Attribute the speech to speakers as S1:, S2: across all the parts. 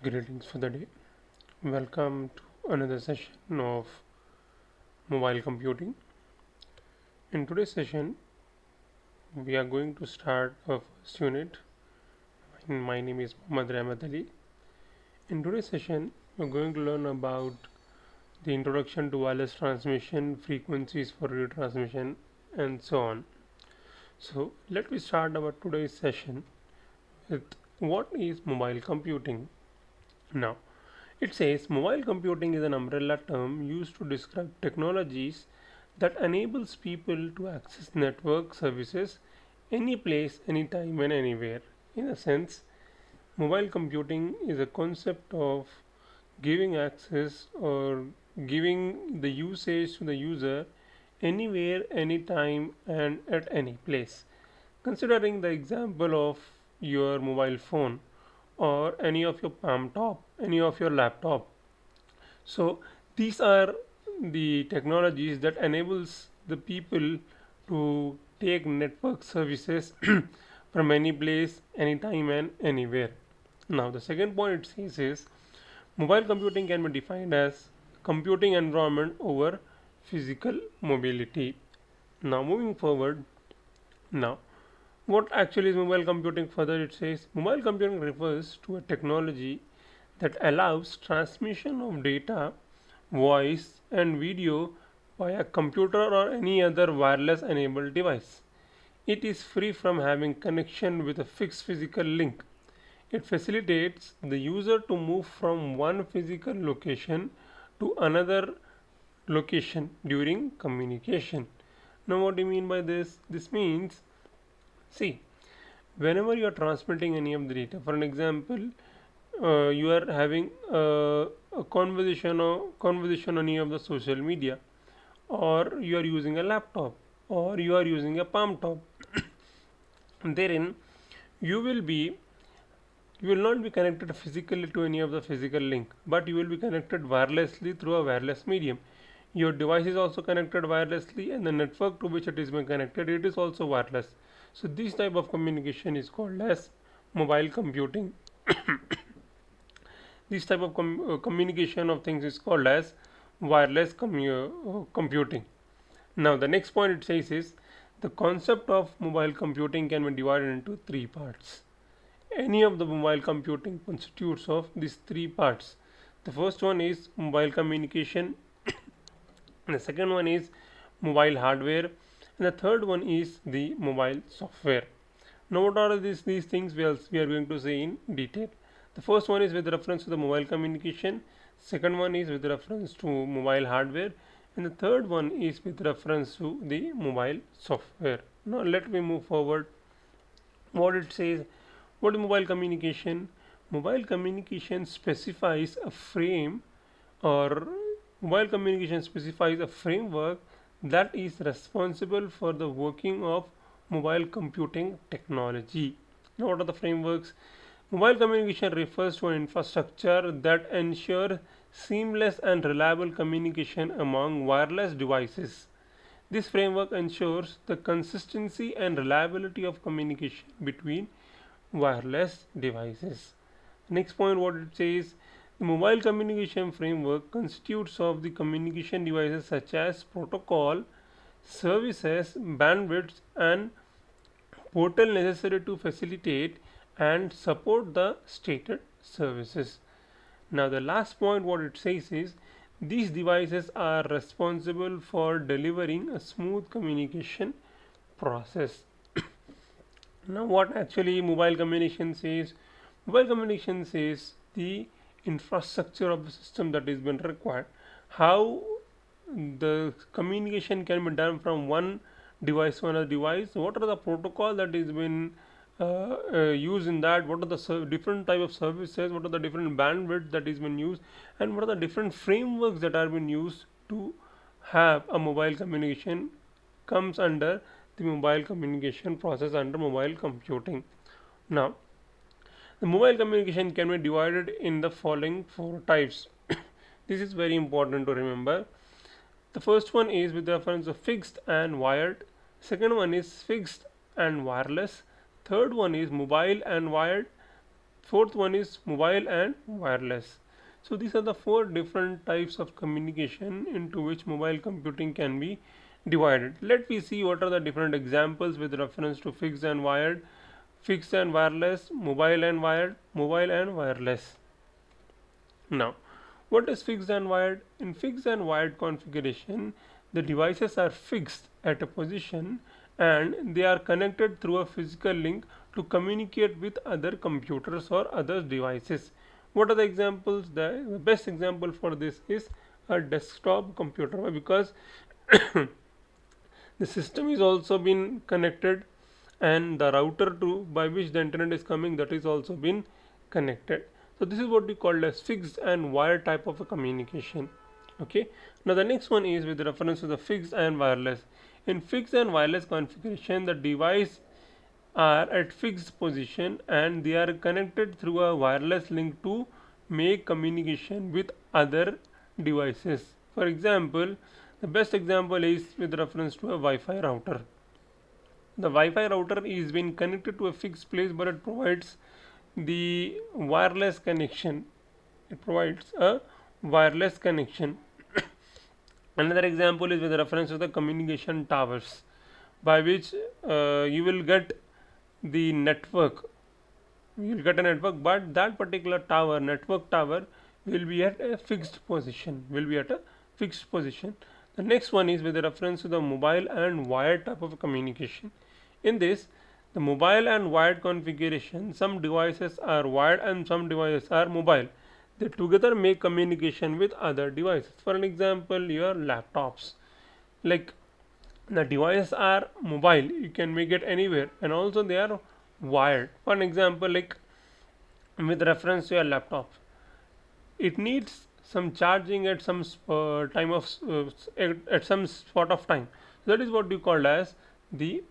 S1: Greetings for the day. Welcome to another session of mobile computing. In today's session, we are going to start our first unit. My name is Mohammed Ali. In today's session, we're going to learn about the introduction to wireless transmission, frequencies for retransmission, and so on. So, let me start our today's session with what is mobile computing. Now, it says mobile computing is an umbrella term used to describe technologies that enables people to access network services any place, anytime, and anywhere. In a sense, mobile computing is a concept of giving access or giving the usage to the user anywhere, anytime, and at any place. Considering the example of your mobile phone or any of your palm top, any of your laptop. So these are the technologies that enables the people to take network services from any place, anytime, and anywhere. Now the second point it says is mobile computing can be defined as computing environment over physical mobility. Now moving forward, now what actually is mobile computing? Further, it says mobile computing refers to a technology that allows transmission of data, voice, and video via computer or any other wireless enabled device. It is free from having connection with a fixed physical link. It facilitates the user to move from one physical location to another location during communication. Now, what do you mean by this? This means, see, whenever you are transmitting any of the data, for an example, you are having a conversation on any of the social media, or you are using a laptop, or you are using a palm top. Therein, you will be you will not be connected physically to any of the physical link, but you will be connected wirelessly through a wireless medium. Your device is also connected wirelessly, and the network to which it is being connected, it is also wireless. So this type of communication is called as mobile computing. This type of communication of things is called as wireless computing. Now the next point it says is the concept of mobile computing can be divided into three parts. Any of the mobile computing constitutes of these three parts. The first one is mobile communication, and the second one is mobile hardware, and the third one is the mobile software. Now what are these things we are going to say in detail. The first one is with reference to the mobile communication, second one is with reference to mobile hardware, and the third one is with reference to the mobile software. Now let me move forward. What it says, what is mobile communication? Mobile communication specifies a frame or mobile communication specifies a framework that is responsible for the working of mobile computing technology. Now, what are the frameworks? Mobile communication refers to an infrastructure that ensures seamless and reliable communication among wireless devices. This framework ensures the consistency and reliability of communication between wireless devices. Next point, what it says, the mobile communication framework constitutes of the communication devices such as protocol, services, bandwidths, and portal necessary to facilitate and support the stated services. Now, the last point, what it says is these devices are responsible for delivering a smooth communication process. Now, what actually mobile communication says? Mobile communication says the infrastructure of the system that is been required, how the communication can be done from one device to another device, what are the protocol that is been used in that, what are the different type of services, what are the different bandwidth that is been used, and what are the different frameworks that are been used to have a mobile communication comes under the mobile communication process under mobile computing. Now, the mobile communication can be divided in the following four types. This is very important to remember. The first one is with reference to fixed and wired. Second one is fixed and wireless. Third one is mobile and wired. Fourth one is mobile and wireless. So these are the four different types of communication into which mobile computing can be divided. Let me see what are the different examples with reference to fixed and wired, fixed and wireless, mobile and wired, mobile and wireless. Now, what is fixed and wired? In fixed and wired configuration, the devices are fixed at a position and they are connected through a physical link to communicate with other computers or other devices. What are the examples? The best example for this is a desktop computer, because the system is also been connected and the router to by which the internet is coming, that is also been connected. So this is what we call as fixed and wired type of a communication. Okay, now the next one is with reference to the fixed and wireless. In fixed and wireless configuration, the device are at fixed position and they are connected through a wireless link to make communication with other devices. For example, the best example is with reference to a Wi-Fi router. The Wi-Fi router is being connected to a fixed place, but it provides the wireless connection. It provides a wireless connection. Another example is with reference to the communication towers, by which you will get the network. You will get a network, but that particular tower, network tower, will be at a fixed position. Will be at a fixed position. The next one is with reference to the mobile and wired type of communication. In this, the mobile and wired configuration, some devices are wired and some devices are mobile. They together make communication with other devices. For an example, your laptops. Like, the devices are mobile, you can make it anywhere, and also they are wired. For an example, like with reference to your laptop, it needs some charging at some time of at some spot of time. That is what we call as the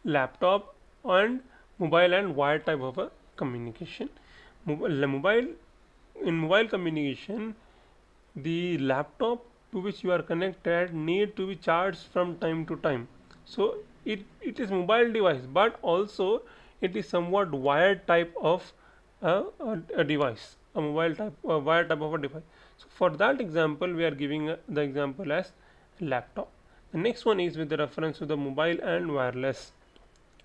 S1: laptop and mobile and wired type of a communication. Mobile in mobile communication, the laptop to which you are connected need to be charged from time to time. So it is mobile device, but also it is somewhat wired type of a device, a mobile type, a wired type of a device. So for that example, we are giving the example as laptop. The next one is with the reference to the mobile and wireless.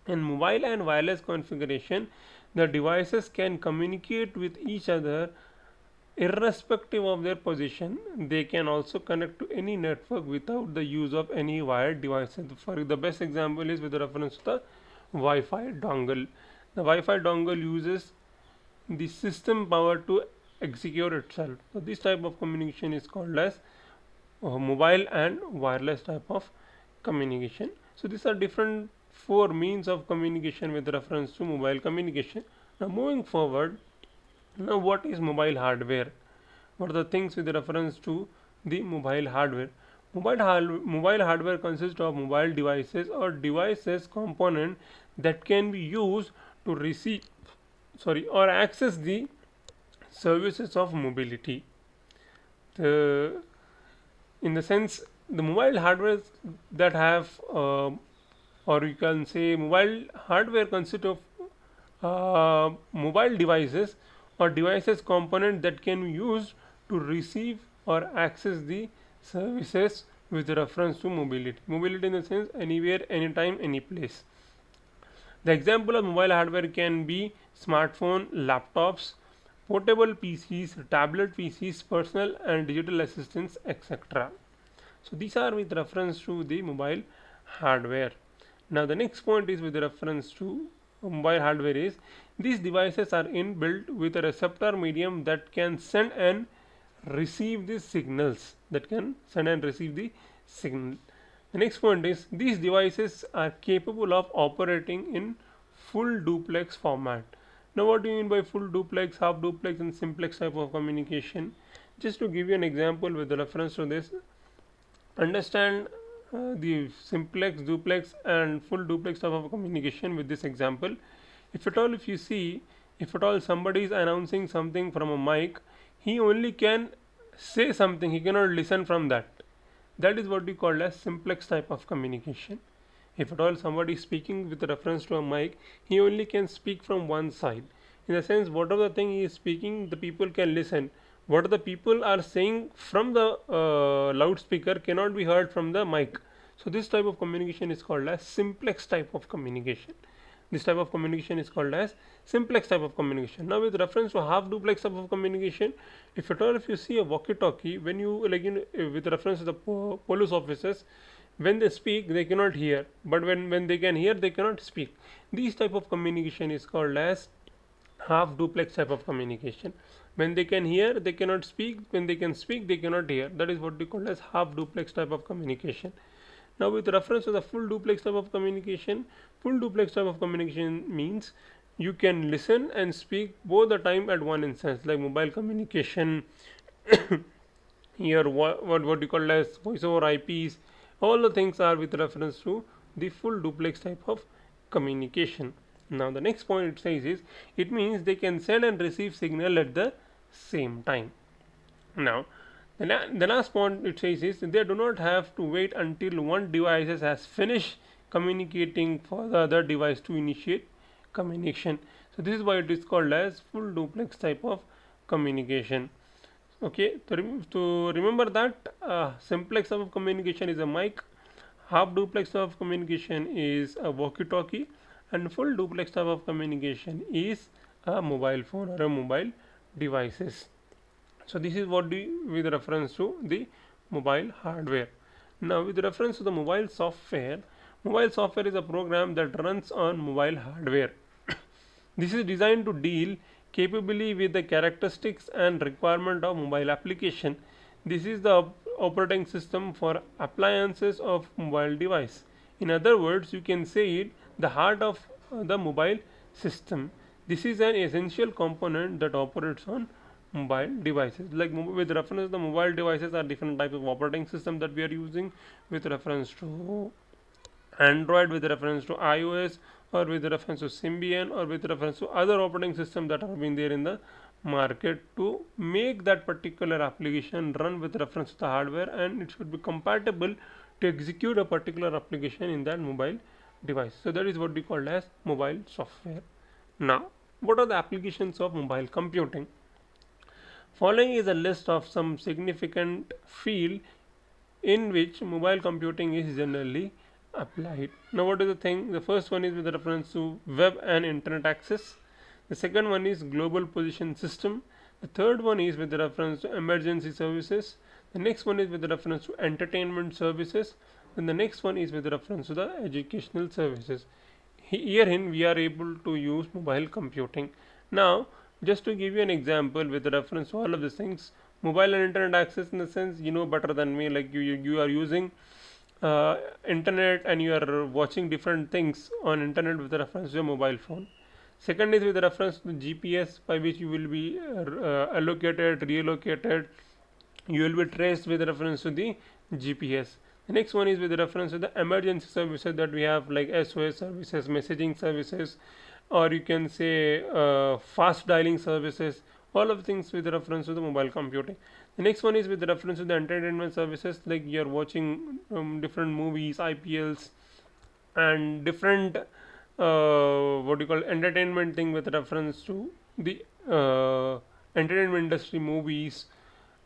S1: In mobile and wireless configuration, the devices can communicate with each other irrespective of their position. They can also connect to any network without the use of any wired devices. For the best example is with reference to the Wi-Fi dongle. The Wi-Fi dongle uses the system power to execute itself. So this type of communication is called as mobile and wireless type of communication. So these are different four means of communication with reference to mobile communication. Now moving forward, now what is mobile hardware? What are the things with reference to the mobile hardware? Mobile hardware consists of mobile devices or devices component that can be used to receive or access the services of mobility. In the sense, the mobile hardware that have or you can say mobile hardware consists of mobile devices or devices component that can be used to receive or access the services with reference to mobility. Mobility in the sense anywhere, anytime, any place. The example of mobile hardware can be smartphone, laptops, portable PCs, tablet PCs, personal and digital assistants, etc. So these are with reference to the mobile hardware. Now the next point is with reference to mobile hardware is these devices are inbuilt with a receptor medium that can send and receive the signals. The next point is these devices are capable of operating in full duplex format. Now what do you mean by full duplex, half duplex and simplex type of communication? Just to give you an example with reference to this, understand the simplex, duplex and full duplex type of communication with this example. If at all somebody is announcing something from a mic, he only can say something, he cannot listen from that. That is what we call as simplex type of communication. If at all somebody is speaking with reference to a mic, he only can speak from one side. In the sense, whatever the thing he is speaking, the people can listen. What the people are saying from the loudspeaker cannot be heard from the mic. So this type of communication is called as simplex type of communication. This type of communication is called as simplex type of communication. Now with reference to half duplex type of communication, if at all if you see a walkie-talkie, when you like with reference to the police officers, when they speak they cannot hear, but when they can hear they cannot speak. This type of communication is called as half duplex type of communication. When they can hear they cannot speak, when they can speak they cannot hear. That is what we call as half duplex type of communication. Now with reference to the full duplex type of communication, full duplex type of communication means you can listen and speak both the time at one instance, like mobile communication, here what you call as voice over IPs. All the things are with reference to the full duplex type of communication. Now the next point it says is, it means they can send and receive signal at the same time. Now the last point it says is, they do not have to wait until one device has finished communicating for the other device to initiate communication. So this is why it is called as full duplex type of communication. Okay, to remember that simplex type of communication is a mic, half duplex type of communication is a walkie-talkie, and full duplex type of communication is a mobile phone or a mobile devices. So this is what with reference to the mobile hardware. Now with reference to the mobile software is a program that runs on mobile hardware. This is designed to deal capably with the characteristics and requirement of mobile application. This is the operating system for appliances of mobile device. In other words, you can say it the heart of the mobile system. This is an essential component that operates on mobile devices. Like with reference to the mobile devices are different types of operating system that we are using, with reference to Android, with reference to iOS, or with reference to Symbian, or with reference to other operating systems that have been there in the market to make that particular application run with reference to the hardware, and it should be compatible to execute a particular application in that mobile device. So that is what we call as mobile software. Now what are the applications of mobile computing? Following is a list of some significant field in which mobile computing is generally applied. Now what is the thing? The first one is with reference to web and internet access. The second one is global position system. The third one is with reference to emergency services. The next one is with reference to entertainment services. And the next one is with reference to the educational services. Herein we are able to use mobile computing. Now just to give you an example with reference to all of these things, mobile and internet access, in the sense you know better than me, like you are using internet and you are watching different things on internet with reference to your mobile phone. Second is with reference to GPS, by which you will be allocated, reallocated, you will be traced with reference to the GPS. The next one is with reference to the emergency services that we have, like SOS services, messaging services, or you can say fast dialing services, all of things with reference to the mobile computing. The next one is with reference to the entertainment services, like you are watching different movies, IPLs, and different what do you call entertainment thing with reference to the entertainment industry, movies,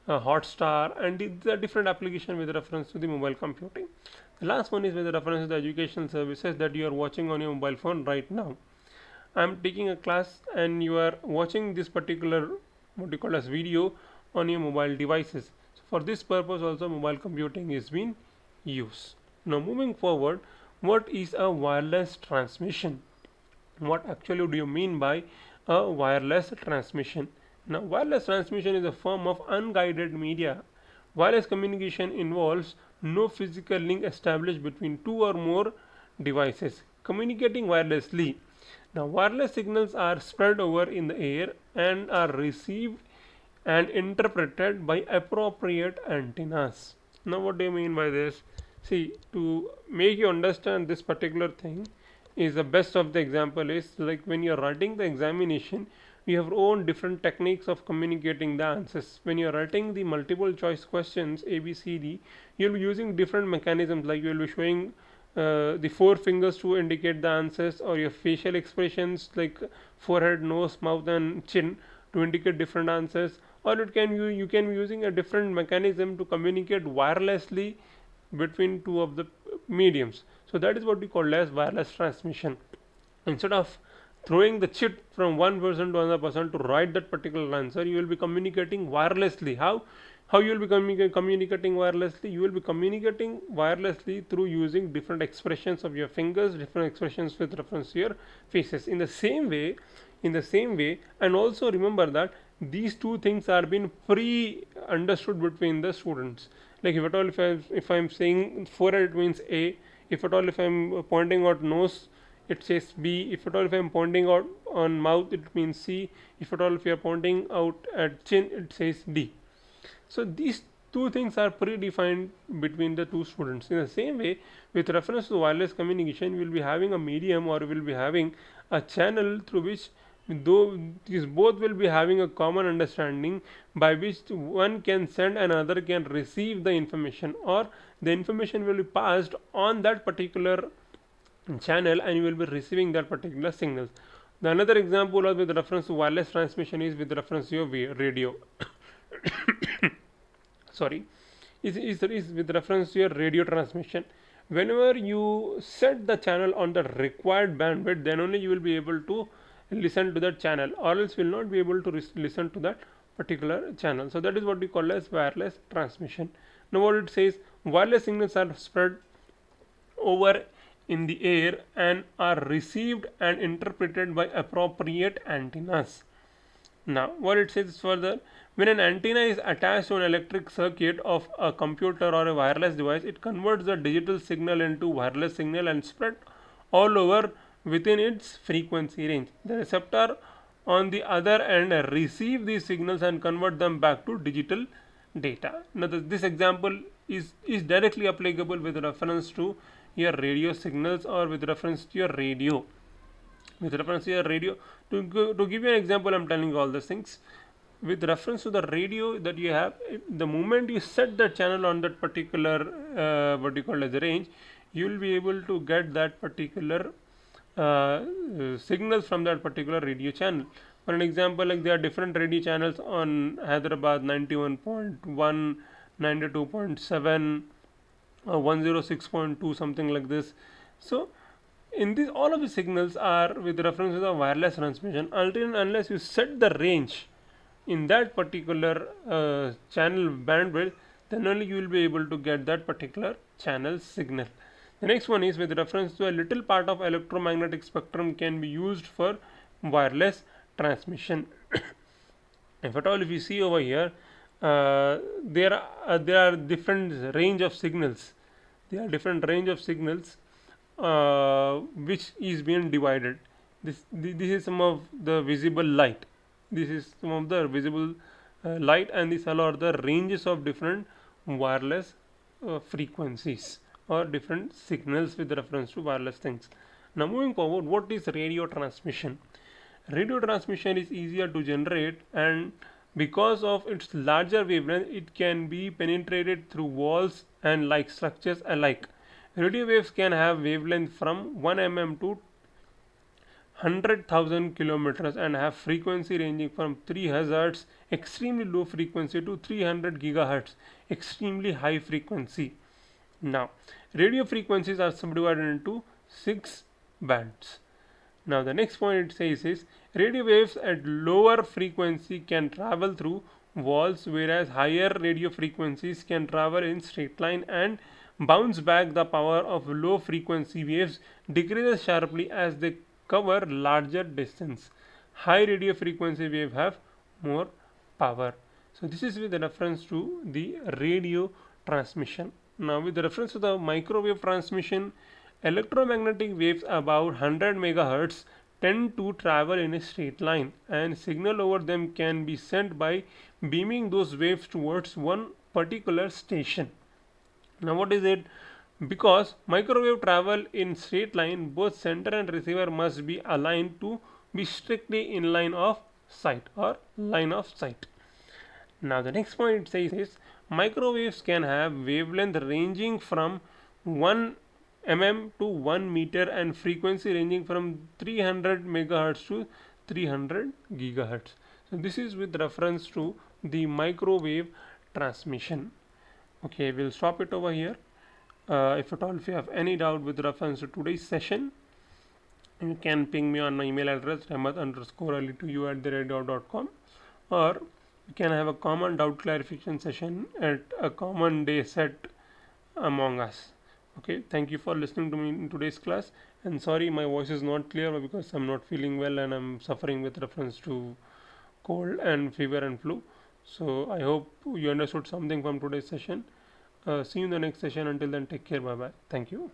S1: Hotstar, and the different application with reference to the mobile computing. The last one is with reference to the educational services that you are watching on your mobile phone right now. I am taking a class and you are watching this particular what you call as video on your mobile devices. So for this purpose also mobile computing is being used. Now moving forward, what is a wireless transmission? What actually do you mean by a wireless transmission? Now wireless transmission is a form of unguided media. Wireless communication involves no physical link established between two or more devices communicating wirelessly. Now wireless signals are spread over in the air and are received and interpreted by appropriate antennas. Now what do you mean by this? See, to make you understand this particular thing, is the best of the example is like when you are writing the examination, you have own different techniques of communicating the answers. When you are writing the multiple choice questions A B C D, you will be using different mechanisms, like you will be showing the four fingers to indicate the answers, or your facial expressions like forehead, nose, mouth, and chin to indicate different answers, or you can be using a different mechanism to communicate wirelessly between two of the mediums. So that is what we call as wireless transmission. Instead of throwing the chit from one person to another person to write that particular answer, you will be communicating wirelessly. How you will be communicating wirelessly? You will be communicating wirelessly through using different expressions of your fingers, different expressions with reference to your faces. In the same way, and also remember that these two things are being pre understood between the students. Like if at all, if I'm saying forehead, it means A. If at all, if I'm pointing out nose, it says B. If at all, if I'm pointing out on mouth, it means C. If at all, if you are pointing out at chin, it says D. So these two things are predefined between the two students. In the same way, with reference to wireless communication, we will be having a medium, or we will be having a channel through which, though these both will be having a common understanding, by which one can send and another can receive the information, or the information will be passed on that particular channel, and you will be receiving that particular signals. The another example with reference to wireless transmission is with reference to your radio. Sorry, is with reference to your radio transmission. Whenever you set the channel on the required bandwidth, then only you will be able to listen to that channel, or else will not be able to listen to that particular channel. So that is what we call as wireless transmission. Now what it says, wireless signals are spread over in the air and are received and interpreted by appropriate antennas. Now what it says further, when an antenna is attached to an electric circuit of a computer or a wireless device, it converts the digital signal into wireless signal and spread all over within its frequency range. The receptor on the other end receive these signals and convert them back to digital data. Now this example is directly applicable with reference to your radio signals, or with reference to your radio. With reference to your radio, to give you an example, I'm telling you all these things. With reference to the radio that you have, the moment you set the channel on that particular what you call as the range, you will be able to get that particular signals from that particular radio channel. For an example, like there are different radio channels on Hyderabad, 91.1, 92.7, 106.2, something like this. So in this, all of the signals are with reference to the wireless transmission. Until and unless you set the range in that particular channel bandwidth, then only you will be able to get that particular channel signal. The next one is with reference to a little part of electromagnetic spectrum can be used for wireless transmission. If at all, if you see over here, there are different range of signals. There are different range of signals which is being divided. This is some of the visible light. This is some of the visible light, and these are the ranges of different wireless frequencies or different signals with reference to wireless things. Now moving forward, what is radio transmission? Radio transmission is easier to generate, and because of its larger wavelength, it can be penetrated through walls and like structures alike. Radio waves can have wavelength from 1 mm to 100,000 kilometers and have frequency ranging from 3 Hz extremely low frequency to 300 gigahertz extremely high frequency. Now radio frequencies are subdivided into 6 bands. Now the next point it says is, radio waves at lower frequency can travel through walls, whereas higher radio frequencies can travel in straight line and bounce back. The power of low frequency waves decreases sharply as they cover larger distance. High radio frequency wave have more power. So this is with reference to the radio transmission. Now with reference to the microwave transmission, electromagnetic waves above 100 megahertz tend to travel in a straight line, and signal over them can be sent by beaming those waves towards one particular station. Now what is it? Because microwave travel in straight line, both sender and receiver must be aligned to be strictly in line of sight or line of sight. Now the next point it says is, microwaves can have wavelength ranging from 1 mm to 1 meter and frequency ranging from 300 megahertz to 300 gigahertz. So this is with reference to the microwave transmission. Okay, we'll stop it over here. If at all if you have any doubt with reference to today's session, you can ping me on my email address rahmat_ali2u@com, or you can have a common doubt clarification session at a common day set among us. Okay, thank you for listening to me in today's class, and sorry my voice is not clear because I'm not feeling well and I'm suffering with reference to cold and fever and flu. So I hope you understood something from today's session. See you in the next session. Until then, take care. Bye bye. Thank you.